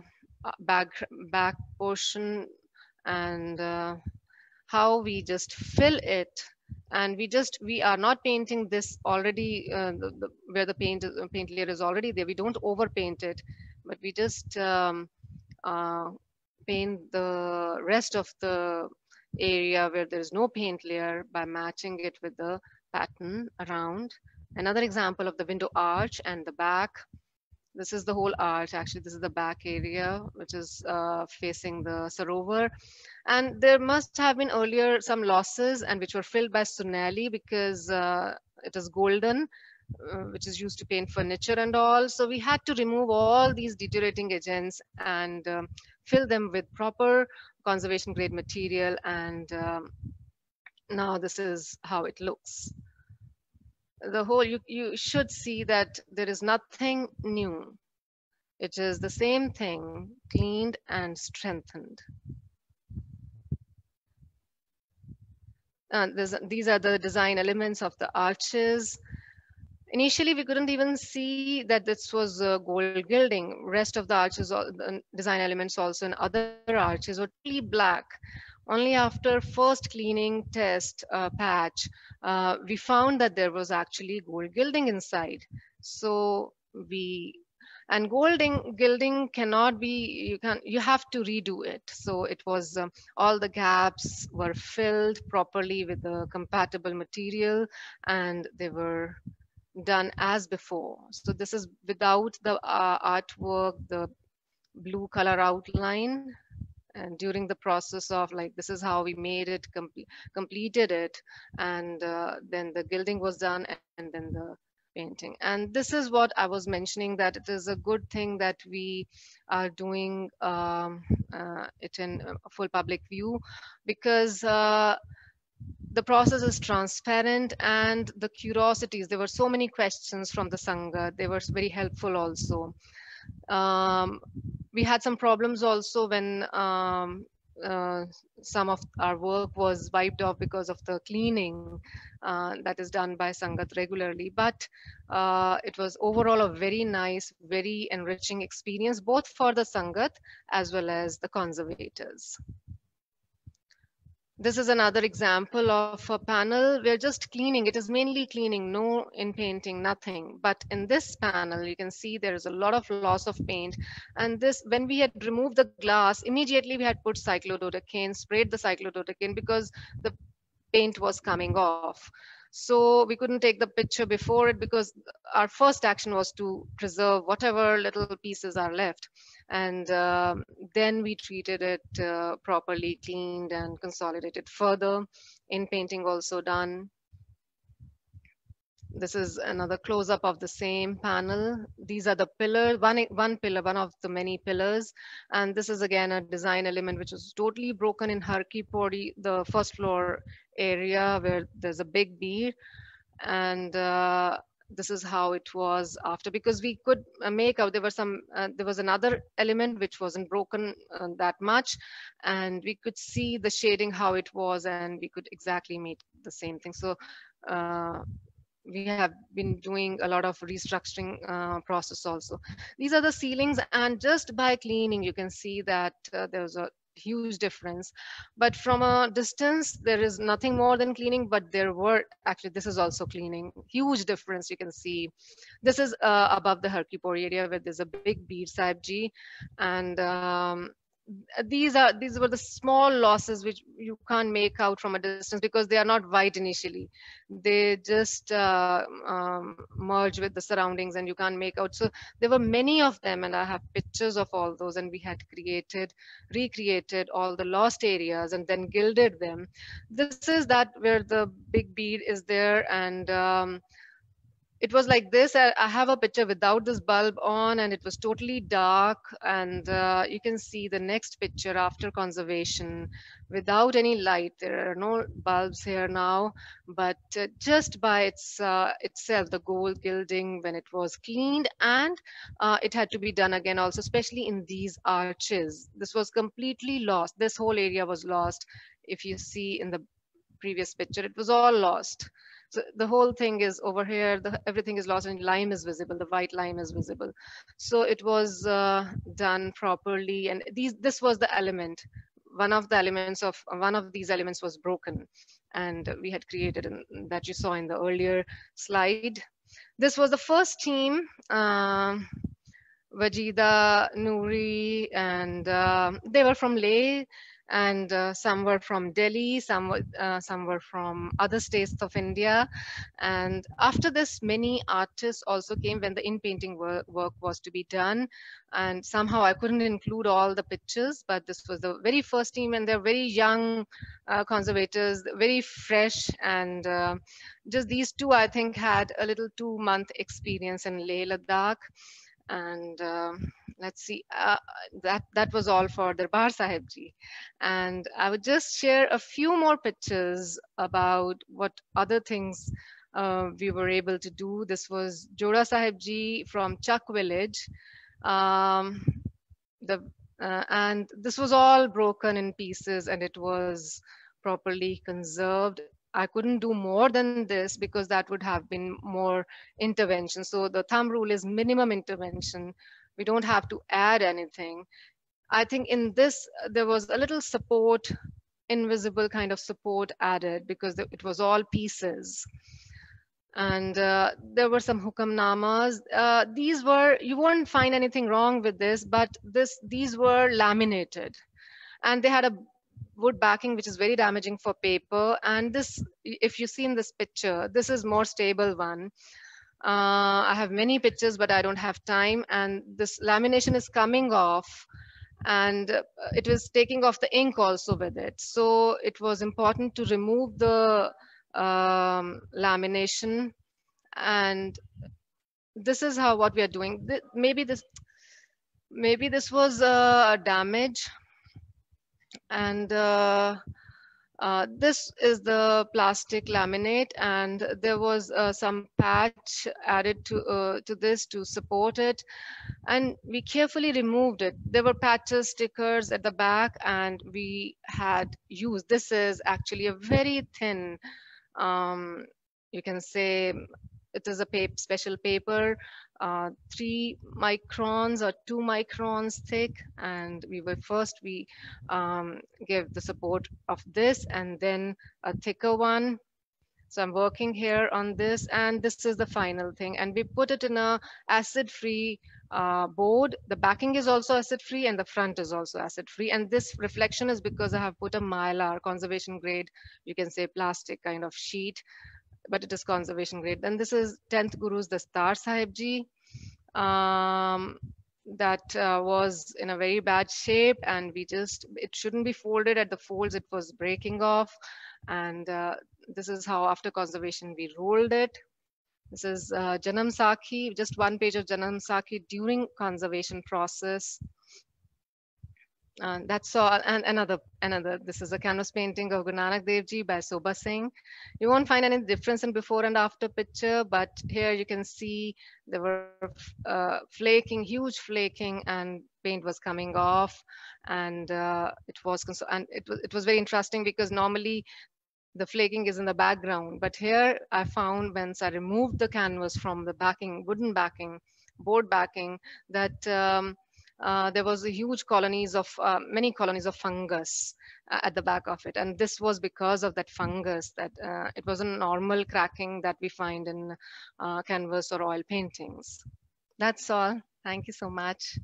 back portion, and how we just fill it, and we are not painting this already where the paint layer is already there. We don't overpaint it, but we just paint the rest of the area where there is no paint layer by matching it with the pattern around. Another example of the window arch and the back. This is the whole arch. Actually, this is the back area, which is facing the Sarovar. And there must have been earlier some losses, and which were filled by Suneli because it is golden, which is used to paint furniture and all. So we had to remove all these deteriorating agents and fill them with proper conservation grade material. And now this is how it looks. The whole, you should see that there is nothing new. It is the same thing, cleaned and strengthened. These are the design elements of the arches. Initially, we couldn't even see that this was gold gilding. Rest of the arches, the design elements also in other arches were totally black. Only after first cleaning test patch, we found that there was actually gold gilding inside. So and gilding cannot be, you have to redo it. So it was all the gaps were filled properly with the compatible material, and they were done as before. So this is without the artwork, the blue color outline. And during the process of like, this is how we made it, completed it, and then the gilding was done, and then the painting. And this is what I was mentioning, that it is a good thing that we are doing it in a full public view, because the process is transparent, and the curiosities, there were so many questions from the Sangha. They were very helpful also. We had some problems also when some of our work was wiped off because of the cleaning that is done by Sangat regularly. But it was overall a very nice, very enriching experience, both for the Sangat as well as the conservators. This is another example of a panel. We're just cleaning. It is mainly cleaning, no in painting, nothing. But in this panel, you can see there is a lot of loss of paint. And this, when we had removed the glass, immediately we had put cyclododecaine, sprayed the cyclododecaine because the paint was coming off. So we couldn't take the picture before it because our first action was to preserve whatever little pieces are left. And then we treated it properly, cleaned and consolidated further. In painting also done. This is another close-up of the same panel. These are the pillars, one pillar, one of the many pillars. And this is again a design element which was totally broken in Harki Pori, the first floor area where there's a big beer. And this is how it was after, because we could make out, there was another element which wasn't broken that much, and we could see the shading how it was, and we could exactly make the same thing. So we have been doing a lot of restructuring process also. These are the ceilings, and just by cleaning you can see that there's a huge difference. But from a distance there is nothing more than cleaning, but there were actually, this is also cleaning, huge difference you can see. This is above the Harkipuri area where there's a big beer Sahib Ji. And these were the small losses which you can't make out from a distance because they are not white initially. They just merge with the surroundings and you can't make out. So there were many of them, and I have pictures of all those, and we had recreated all the lost areas and then gilded them. This is that where the big bead is there. And it was like this. I have a picture without this bulb on, and it was totally dark. And you can see the next picture after conservation without any light. There are no bulbs here now, but just by itself, the gold gilding when it was cleaned, and it had to be done again also, especially in these arches. This was completely lost. This whole area was lost. If you see in the previous picture, it was all lost. So the whole thing is over here, everything is lost, and lime is visible, the white lime is visible. So it was done properly. And this was the element. One of these elements was broken, and we had created that you saw in the earlier slide. This was the first team, Wajida, Noori, and they were from Leh, and some were from Delhi, some were from other states of India. And after this, many artists also came when the in-painting work was to be done. And somehow I couldn't include all the pictures, but this was the very first team, and they're very young conservators, very fresh. And just these two, I think, had a little 2-month experience in Leh Ladakh. And let's see, that was all for Darbar Sahib Ji. And I would just share a few more pictures about what other things we were able to do. This was Chola Sahib Ji from Chak village. And this was all broken in pieces, and it was properly conserved. I couldn't do more than this because that would have been more intervention. So the thumb rule is minimum intervention. We don't have to add anything. I think in this, there was a little support, invisible kind of support added because it was all pieces. And there were some hukamnamas. These were, you won't find anything wrong with this, but these were laminated. And they had a wood backing, which is very damaging for paper. And this, if you see in this picture, this is more stable one. I have many pictures, but I don't have time. And this lamination is coming off, and it was taking off the ink also with it. So it was important to remove the lamination. And this is what we are doing. Maybe this was a damage. And this is the plastic laminate, and there was some patch added to this to support it, and we carefully removed it. There were patches, stickers at the back, and we had used, this is actually a very thin, you can say it is a special paper, 3 microns or 2 microns thick. And we give the support of this, and then a thicker one. So I'm working here on this, and this is the final thing. And we put it in a acid-free board. The backing is also acid-free, and the front is also acid-free. And this reflection is because I have put a mylar, conservation grade, you can say plastic kind of sheet, but it is conservation grade. Then this is 10th Guru's Dastar Sahib Ji. That was in a very bad shape, and it shouldn't be folded at the folds, it was breaking off. And this is how after conservation we rolled it. This is Janam Sakhi, just one page of Janam Sakhi during conservation process. That's all. And another, this is a canvas painting of Guru Nanak Dev Ji by Sobha Singh. You won't find any difference in before and after picture, but here you can see there were huge flaking, and paint was coming off. And it was very interesting because normally The flaking is in the background. But here I found, once I removed the canvas from the backing, wooden backing, board backing, that there was a huge colonies of many colonies of fungus at the back of it, and this was because of that fungus. That it wasn't normal cracking that we find in canvas or oil paintings. That's all. Thank you so much.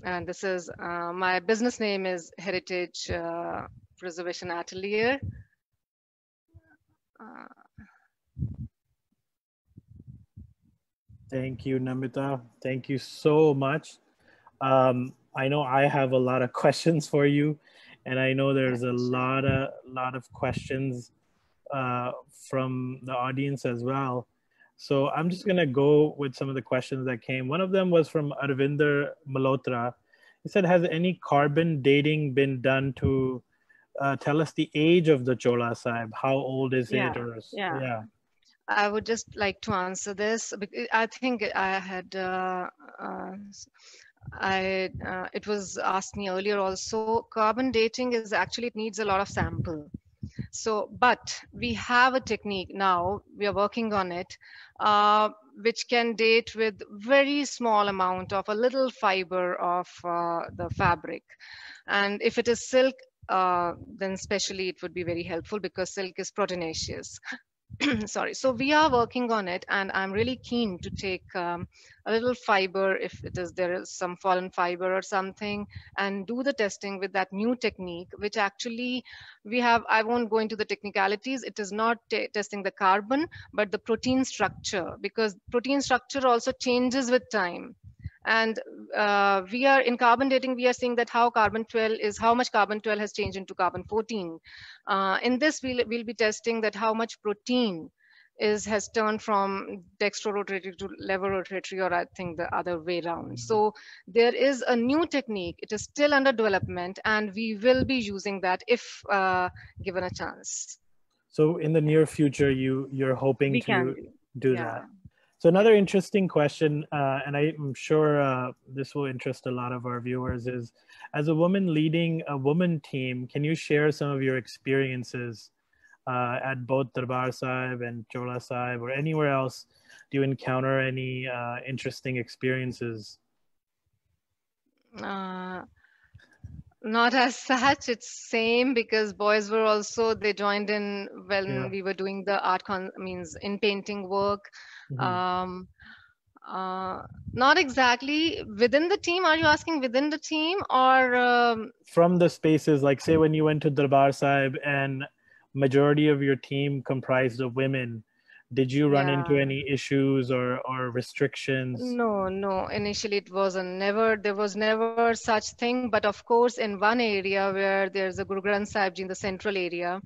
And this is my business name is Heritage Preservation Atelier. Thank you, Namita. Thank you so much. I know I have a lot of questions for you, and I know there's a lot of questions from the audience as well. So I'm just gonna go with some of the questions that came. One of them was from Arvinder Malhotra. He said, "Has any carbon dating been done to tell us the age of the Chola Sahib? How old is it?" Or yeah. I would just like to answer this. I think I had it was asked me earlier also. Carbon dating is actually, it needs a lot of sample. So, but we have a technique now, we are working on it, which can date with very small amount of a little fiber of the fabric. And if it is silk, then especially it would be very helpful, because silk is proteinaceous. Sorry. So we are working on it, and I'm really keen to take a little fiber, if there is some fallen fiber or something, and do the testing with that new technique, which actually we have. I won't go into the technicalities. It is not testing the carbon, but the protein structure, because protein structure also changes with time. And we are in carbon dating, we are seeing that how much carbon 12 has changed into carbon 14. In this, we'll be testing that how much protein has turned from dextrorotatory to levorotatory, or I think the other way around. So there is a new technique. It is still under development, and we will be using that if given a chance. So in the near future, you're hoping we to do yeah. that. So another interesting question, and I'm sure this will interest a lot of our viewers, is as a woman leading a woman team, can you share some of your experiences at both Darbar Sahib and Chola Sahib, or anywhere else? Do you encounter any interesting experiences? Not as such. It's same, because boys were also, they joined in when we were doing the in painting work. Not exactly within the team. Are you asking within the team, or from the spaces, like say when you went to Darbar Sahib and majority of your team comprised of women, did you run into any issues or restrictions? No. Initially, it wasn't. There was never such thing. But of course, in one area where there's a Guru Granth Sahib Ji in the central area,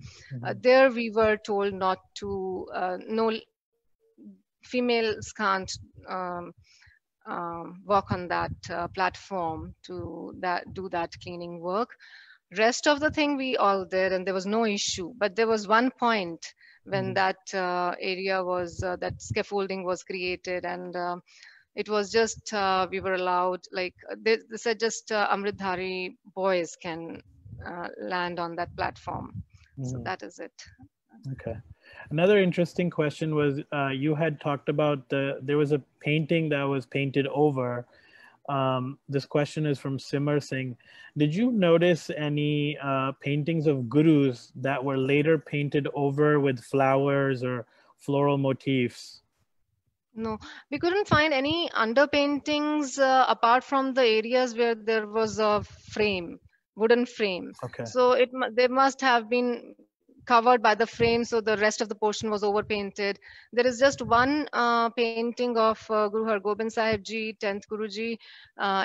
there we were told not to. No, females can't work on that platform to do that cleaning work. Rest of the thing we all did, and there was no issue. But there was one point when that area was that scaffolding was created, and it was just we were allowed, like they said, just Amritdhari boys can land on that platform. So that is it. Okay. Another interesting question was you had talked about there was a painting that was painted over. This question is from Simar Singh. Did you notice any paintings of gurus that were later painted over with flowers or floral motifs? No, we couldn't find any underpaintings apart from the areas where there was a frame, wooden frame. Okay. So they must have been covered by the frame, so the rest of the portion was overpainted. There is just one painting of Guru Hargobind Sahib Ji, 10th Guruji,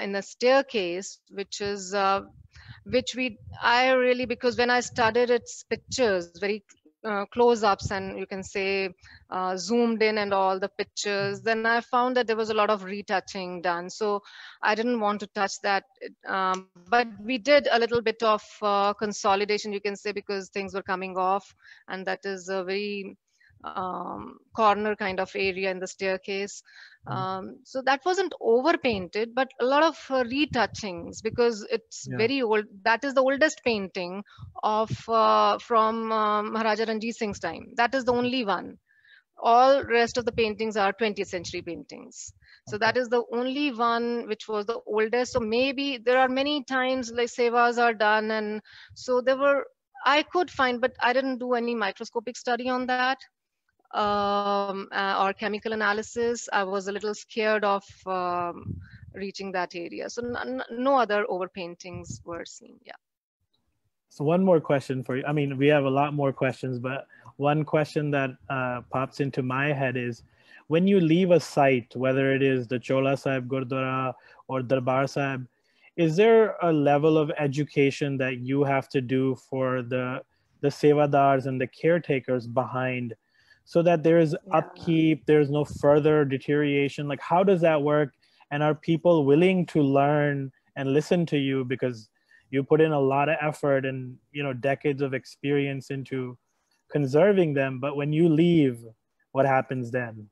in the staircase, which is I really, because when I studied its pictures, very close-ups, and you can say zoomed in and all the pictures, then I found that there was a lot of retouching done. So I didn't want to touch that. But we did a little bit of consolidation, you can say, because things were coming off, and that is a very corner kind of area in the staircase. Mhm. So that wasn't overpainted, but a lot of retouchings, because it's Yeah. very old. That is the oldest painting of from Maharaja Ranjit Singh's time. That is the only one. All rest of the paintings are 20th century paintings. So Okay. that is the only one which was the oldest. So maybe there are many times like sevas are done, and so there were, I could find, but I didn't do any microscopic study on that, or chemical analysis. I was a little scared of reaching that area. So no other over paintings were seen. Yeah. So one more question for you. I mean, we have a lot more questions, but one question that pops into my head is, when you leave a site, whether it is the Chola Sahib Gurdwara or Darbar Sahib, is there a level of education that you have to do for the sevadars and the caretakers behind, so that there is Yeah. upkeep, there's no further deterioration? Like, how does that work? And are people willing to learn and listen to you, because you put in a lot of effort and, you know, decades of experience into conserving them, but when you leave, what happens then?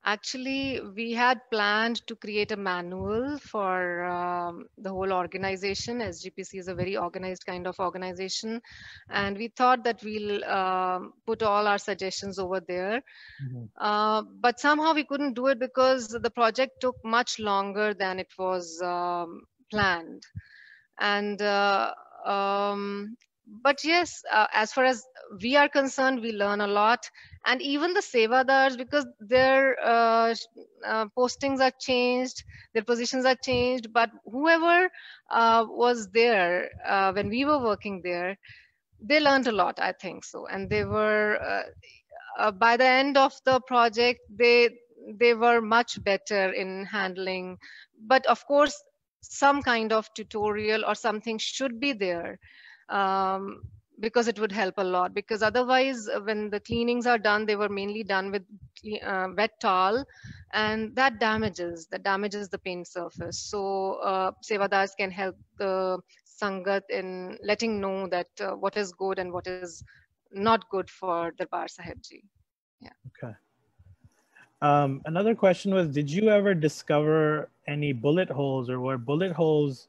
Actually, we had planned to create a manual for the whole organization. SGPC is a very organized kind of organization. And we thought that we'll put all our suggestions over there. Mhm. But somehow we couldn't do it because the project took much longer than it was planned. And but yes, as far as we are concerned, we learn a lot. And even the sevadars, because their postings are changed, their positions are changed, but whoever was there when we were working there, they learned a lot, I think so. And they were by the end of the project, they were much better in handling. But of course, some kind of tutorial or something should be there, um, because it would help a lot. Because otherwise, when the cleanings are done, they were mainly done with wet towel, and that damages the paint surface. So sevadars can help the sangat in letting know that what is good and what is not good for the Bar Sahib Ji. Yeah. Okay. Another question was, did you ever discover any bullet holes, or were bullet holes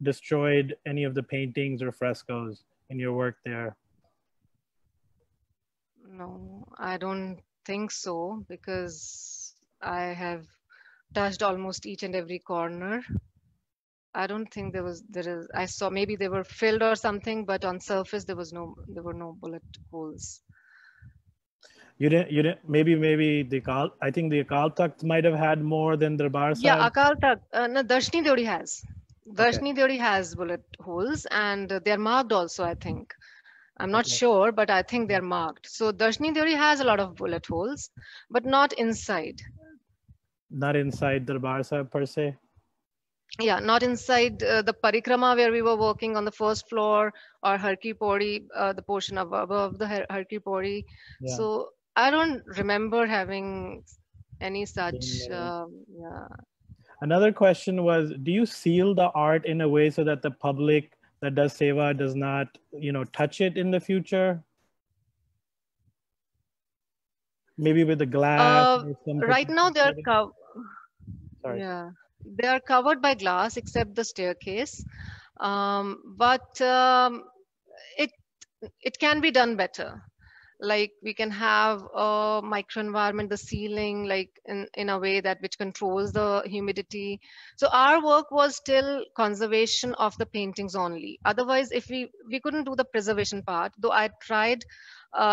destroyed any of the paintings or frescoes in your work there? No, I don't think so, because I have touched almost each and every corner. I don't think there is I saw maybe they were filled or something, but on surface there were no bullet holes. You didn't, maybe the Akal, I think the Akal Takht might have had more than Darbar Yeah, Sahib. Akal Takht, no, Darshni Deori has. Okay. Darshni Deori has bullet holes, and they're marked also, I think. I'm not Okay. sure, but I think they're marked. So Darshni Deori has a lot of bullet holes, but not inside. Not inside Darbar Sahib per se. Yeah, not inside the parikrama where we were working on the first floor, or Harki Pori, the portion above the Harki Pori. Yeah. So I don't remember having any Seen such. many. Yeah. Another question was, do you seal the art in a way so that the public that does seva does not, you know, touch it in the future? Maybe with the glass Uh, or some right now protective they are coating? Sorry. yeah, they are covered by glass except the staircase. But it it can be done better. Like we can have a microenvironment, the ceiling, like in a way that which controls the humidity. So our work was still conservation of the paintings only. Otherwise, if we couldn't do the preservation part, though I tried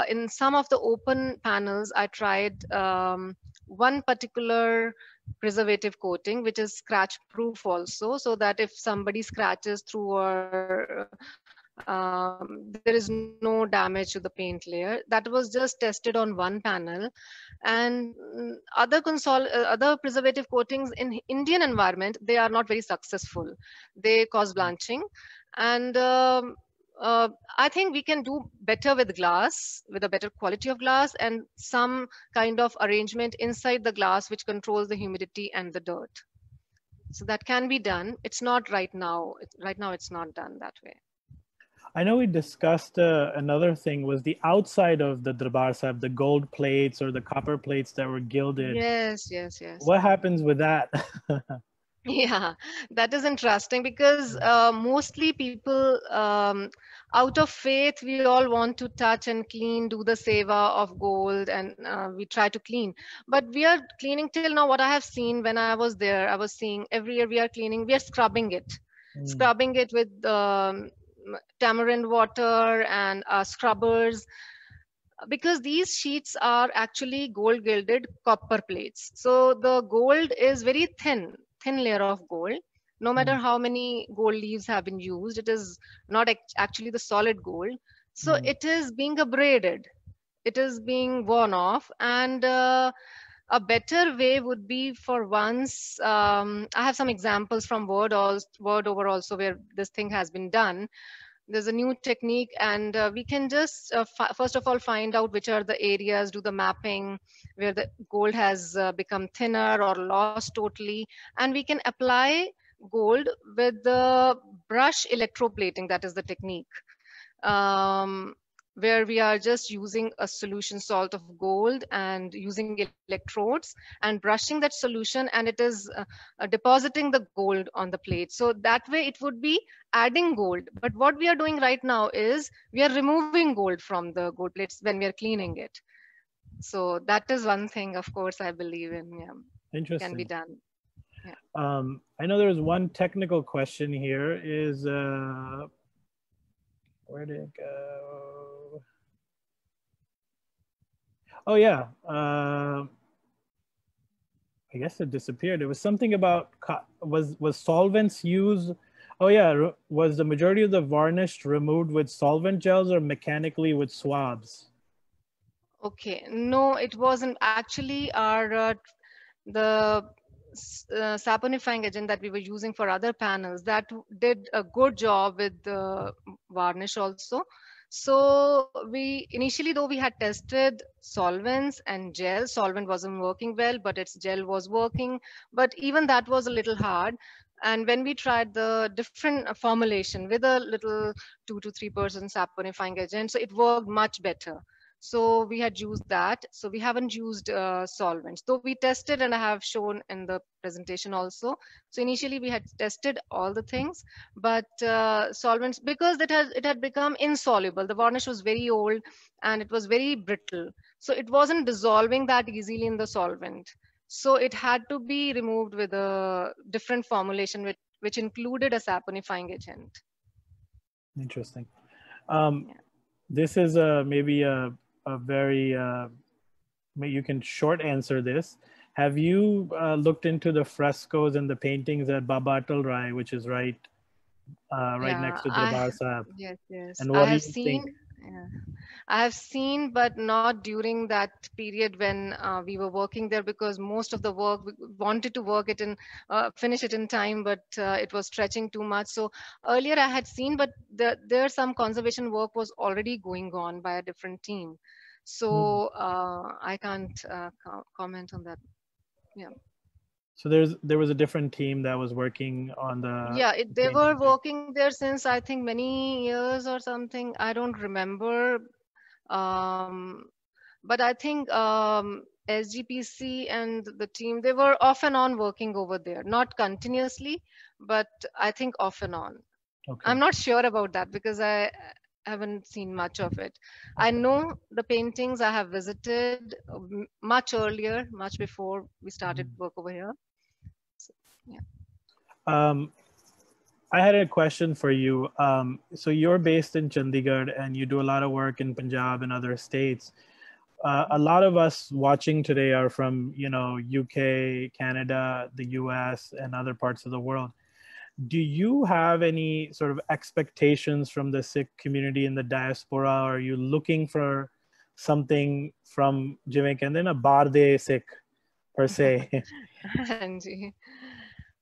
in some of the open panels, I tried one particular preservative coating which is scratch proof also, so that if somebody scratches through, or there is no damage to the paint layer. That was just tested on one panel. And other preservative coatings in Indian environment, they are not very successful. They cause blanching. And I think we can do better with glass, with a better quality of glass, and some kind of arrangement inside the glass which controls the humidity and the dirt. So that can be done. It's not right now. Right now, it's not done that way. I know we discussed another thing was the outside of the Darbar Sahib, the gold plates or the copper plates that were gilded. Yes, yes, yes. What happens with that? Yeah, that is interesting because mostly people, out of faith, we all want to touch and clean, do the seva of gold, and we try to clean. But we are cleaning till now. What I have seen when I was there, I was seeing every year we are cleaning, we are Mm, scrubbing it with tamarind water and scrubbers, because these sheets are actually gold gilded copper plates. So the gold is very thin layer of gold. No matter mm, how many gold leaves have been used, it is not actually the solid gold. So mm, it is being abraded, it is being worn off, and a better way would be for once. I have some examples from Word over also where this thing has been done. There's a new technique, and we can just first of all find out which are the areas, do the mapping where the gold has become thinner or lost totally, and we can apply gold with the brush electroplating. That is the technique, um, where we are just using a solution salt of gold and using electrodes and brushing that solution, and it is depositing the gold on the plate. So that way it would be adding gold. But what we are doing right now is we are removing gold from the gold plates when we are cleaning it. So that is one thing, of course, I believe in. Yeah, can be interesting. done. Yeah. I know there's one technical question here is, where did it go? Oh yeah. I guess it disappeared. It was something about was solvents used. Oh yeah, was the majority of the varnish removed with solvent gels or mechanically with swabs? Okay, no, it wasn't actually our the saponifying agent that we were using for other panels that did a good job with the varnish also. So we initially, though we had tested solvents and gel, solvent wasn't working well, but its gel was working. But even that was a little hard. And when we tried the different formulation with a little 2 to 3% saponifying agent, so it worked much better. So we had used that. So we haven't used solvents, though we tested, and I have shown in the presentation also. So initially we had tested all the things, but solvents, because it had become insoluble. The varnish was very old and it was very brittle, so it wasn't dissolving that easily in the solvent. So it had to be removed with a different formulation, which included a saponifying agent. Interesting. Um, Yeah. this is maybe a very you can short answer this. Have you looked into the frescoes and the paintings at Baba Atal Rai, which is right Yeah, next to Darbar Sahib? yes, yes. And I what do have you think? seen, yeah. I have seen, but not during that period when we were working there, because most of the work we wanted to work it in, finish it in time, but it was stretching too much. So earlier I had seen, but there some conservation work was already going on by a different team. Hmm. So I can't comment on that. Yeah. So there was a different team that was working on Yeah, the they were paintings there. working there since I think many years or something. I don't remember. Um, but I think SGPC and the team, they were off and on working over there, not continuously, but I think off and on. Okay. I'm not sure about that because I haven't seen much of it. I Okay. know the paintings I have visited much earlier, much before we started Mhm. work over here. So, yeah. Um, I had a question for you. So you're based in Chandigarh and you do a lot of work in Punjab and other states. A lot of us watching today are from, UK, Canada, the US, and other parts of the world. Do you have any sort of expectations from the Sikh community in the diaspora? Are you looking for something from ਜਿਵੇਂ ਕਹਿੰਦੇ ਨਾ ਬਾਹਰ ਦੇ Sikh per se? Anji.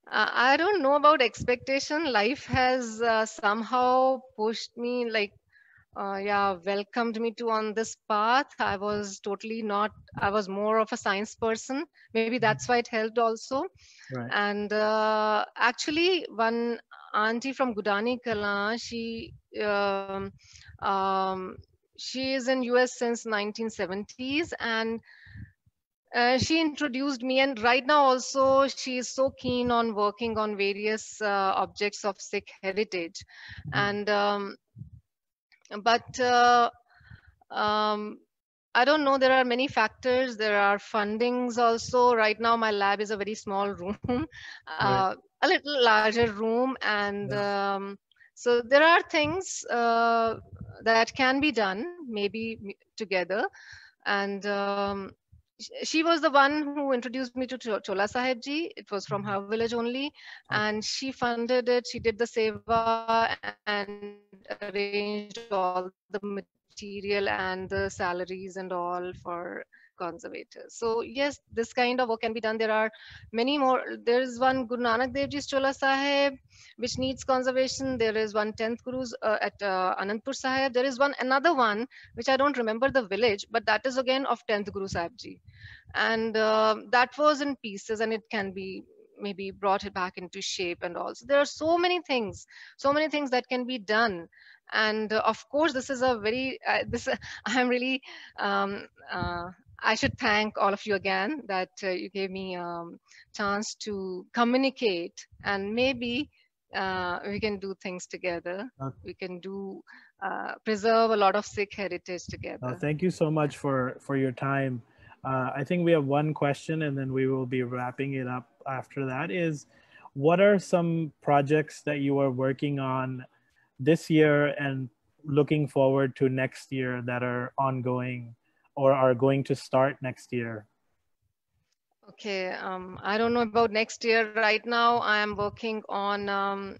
I don't know about expectation. Life has somehow pushed me, like, yeah, welcomed me to on this path. I was totally not, I was more of a science person. Maybe that's why it helped also. Right. And actually, one auntie from Gudani Kala. She is in US since 1970s, and she introduced me. And right now also she is so keen on working on various objects of Sikh heritage. And but um, I don't know. There are many factors. There are fundings also. Right now, my lab is a very small room, Right. a little larger room, and Yeah. so there are things that can be done, maybe together. And she was the one who introduced me to Chola Sahib Ji. It was from her village only, Okay. and she funded it. She did the seva and arranged all the material and the salaries and all for conservators. So yes, this kind of work can be done. There are many more. There is one Guru Nanak Dev Ji's Chola Sahib, which needs conservation. There is one 10th Guru's at Anandpur Sahib. There is another one which I don't remember the village, but that is again of 10th Guru Sahib Ji, and that was in pieces, and it can be maybe brought it back into shape. And also there are so many things that can be done. And of course this is a very this I'm really um, uh, I should thank all of you again that you gave me chance to communicate, and maybe we can do things together. Uh, We can do preserve a lot of Sikh heritage together. Thank you so much for your time. I think we have one question, and then we will be wrapping it up after that. Is what are some projects that you are working on this year and looking forward to next year that are ongoing or are going to start next year? Okay, I don't know about next year. Right now, I am working on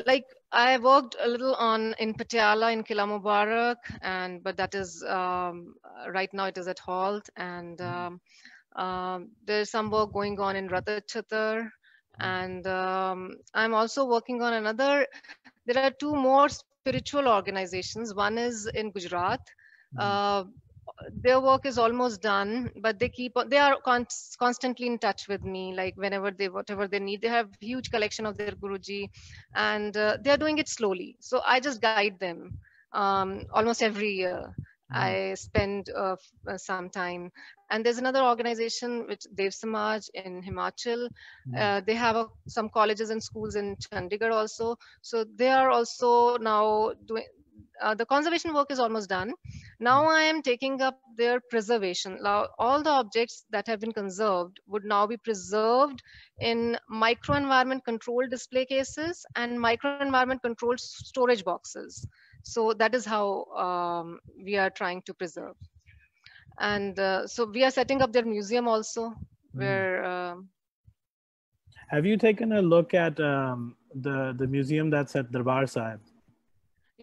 like I worked a little on in Patiala in Kila Mubarak, and but that is right now it is at halt. And there's some work going on in Ratchatar, and I'm also working on another. There are two more spiritual organizations. One is in Gujarat. Uh, their work is almost done, but they are constantly in touch with me, like whenever they whatever they need. They have huge collection of their Guruji, and they are doing it slowly, so I just guide them almost every year. I spend some time. And there's another organization which Dev Samaj in Himachal. They have some colleges and schools in Chandigarh also, so they are also now doing the conservation work is almost done. Now I am taking up their preservation. Now, all the objects that have been conserved would now be preserved in microenvironment controlled display cases and microenvironment controlled storage boxes. So that is how we are trying to preserve. And so we are setting up their museum also, where Have you taken a look at the museum that's at Darbar Sahib?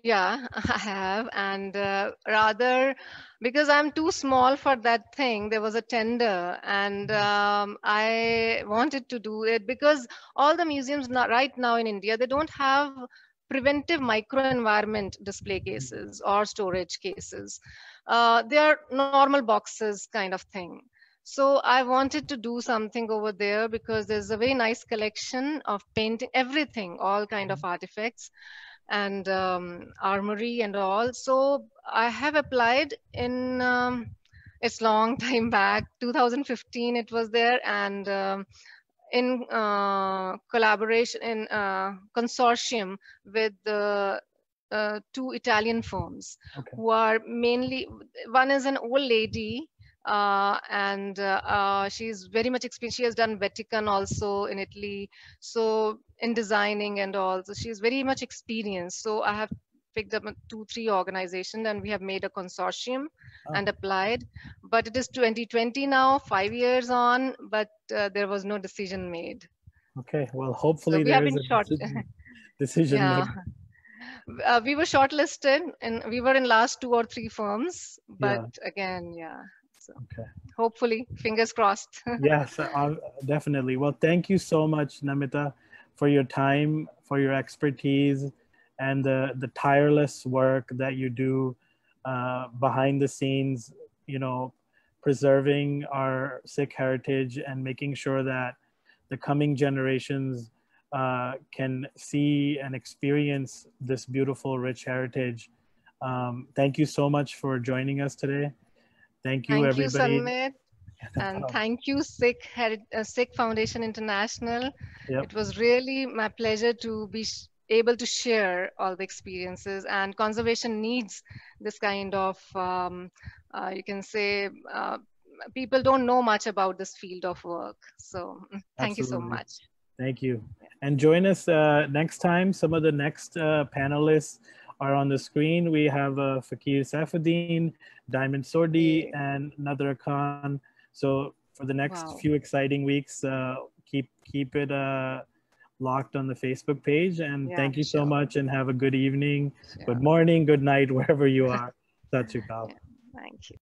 yeah, I have. And rather, because I'm too small for that thing, there was a tender, and I wanted to do it because all the museums right now in India, they don't have preventive microenvironment display cases or storage cases. They are normal boxes kind of thing. So I wanted to do something over there because there's a very nice collection of painting, everything, all kind of artifacts and armory and all. So I have applied in it's long time back, 2015 it was there, and in collaboration in consortium with the two Italian firms who are mainly, one is an old lady and she's very much experienced. She has done Vatican also in Italy, so in designing and all. So she's very much experienced. So I have picked up 2-3 organizations and we have made a consortium and applied. But it is 2020 now, 5 years on, but there was no decision made. Okay, well, hopefully So we there have is been a decision yeah. made. We were shortlisted and we were in last 2 or 3 firms, but Yeah. again, yeah. So Okay. hopefully, fingers crossed. Yes, definitely. Well, thank you so much, Namita, for your time, for your expertise, and the tireless work that you do behind the scenes, preserving our Sikh heritage and making sure that the coming generations can see and experience this beautiful, rich heritage. Thank you so much for joining us today. Thank you, Thank you, everybody. Sanmit. No And problem. thank you, Sikh Foundation International. Yep, It was really my pleasure to be able to share all the experiences. And conservation needs this kind of, you can say, people don't know much about this field of work. So thank you so absolutely. much. Thank you. And join us next time. Some of the next panelists are on the screen. We have Fakir Saifuddin, Diamond Sordi, Yeah. and Nadra Khan. So for the next Wow. few exciting weeks, keep it locked on the Facebook page. And Yeah, thank you so sure. much, and have a good evening, good Sure. morning, good night, wherever you are. Sat Shri Akal. Yeah. Thank you.